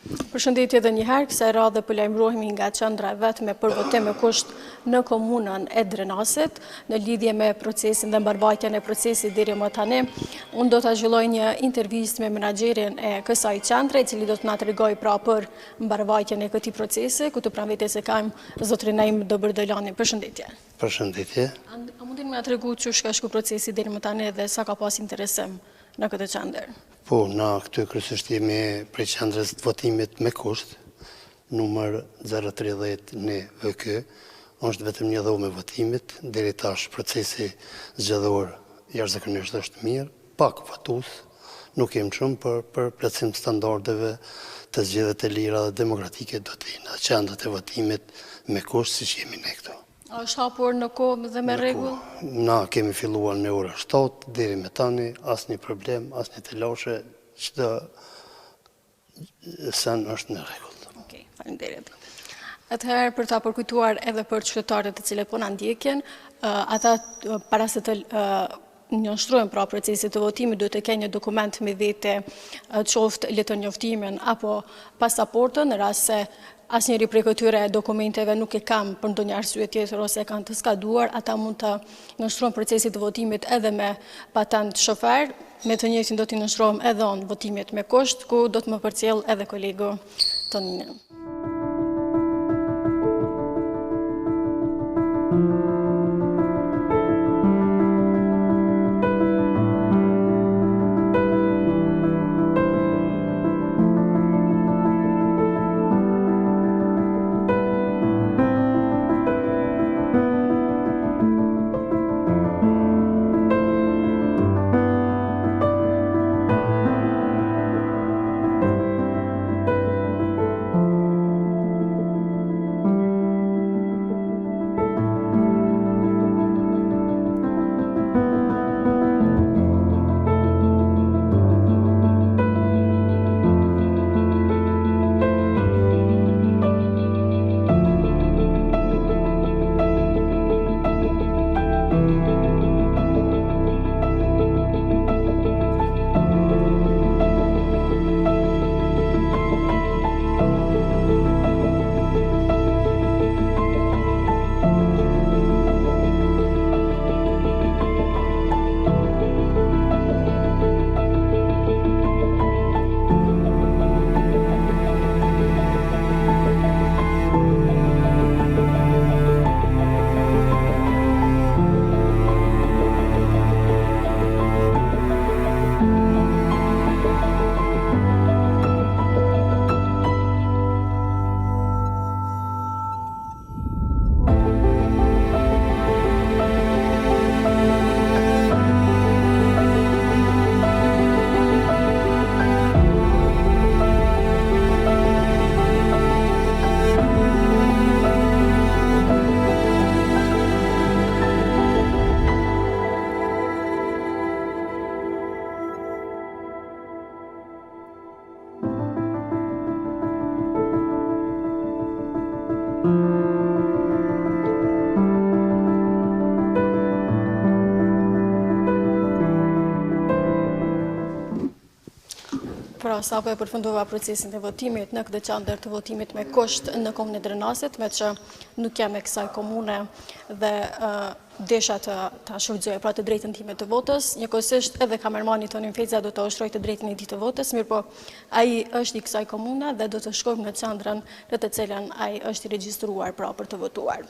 Përshëndetje edhe një herë, kësaj radhe po lajmërohemi nga qendra vetme për votim me kusht në komunën e Drenasit, në lidhje me procesin dhe mbarvajtjen e procesit deri më tani. Unë do ta zhvilloj një intervistë me menaxherin e kësaj qendre, i cili do të na tregojë pra për mbarvajtjen e këtij procesi, ku të pranvetes e kam zotrin Naim Dobërdolani. Përshëndetje. Përshëndetje. A mundeni më tregu çu ka shku procesi deri më tani dhe sa ka pas interesim në këtë qendër? Po, na këtu kryesisht jemi prej qendrës të votimit me kusht, numër 030 në VK, është vetëm një dhomë e votimit, deri tash procesi zgjedhor jashtëzakonisht është mirë, pak votues, nuk kemi shumë për plotësim standardeve të zgjedhjet e lira dhe demokratike do të jenë qendrat e votimit me kusht siç jemi ne këtu. A është hapur në kohë dhe me rregull? Na kemi filluar në ora 7 deri me tani, asnjë problem, asnjë të loshe, çdo sen është në rregull. Okej, faleminderit. Atëherë për ta përkujtuar edhe për qytetarët të cilët po na ndjekin, ata para se të njështrojnë pra procesit të votimit duhet të kenë një dokument me vete, qoftë letër njoftimin apo pasaportën, në rast se asnjëri prej këtyre dokumenteve nuk e kam për ndonjë arsye tjetër ose e kanë të skaduar, ata mund të njështrojnë procesit të votimit edhe me patent shofer, me të njëjtin do t'i njështrojmë edhe në votimit me kusht, ku do të më përcjell edhe kolegu Tonini. Pra, sa po e përfundova procesin e votimit në këtë qendër të votimit me kusht në komunën e Drenasit, me që nuk jam e kësaj komune dhe desha ta shfrytëzoj pra të drejtën time të votës. Njëkohësisht edhe kamermani Tonin Feza do të ushtrojë të drejtën e tij të votës, mirë po ai është i kësaj komune dhe do të shkojmë në qendrën në të cilën ai është i regjistruar pra për të votuar.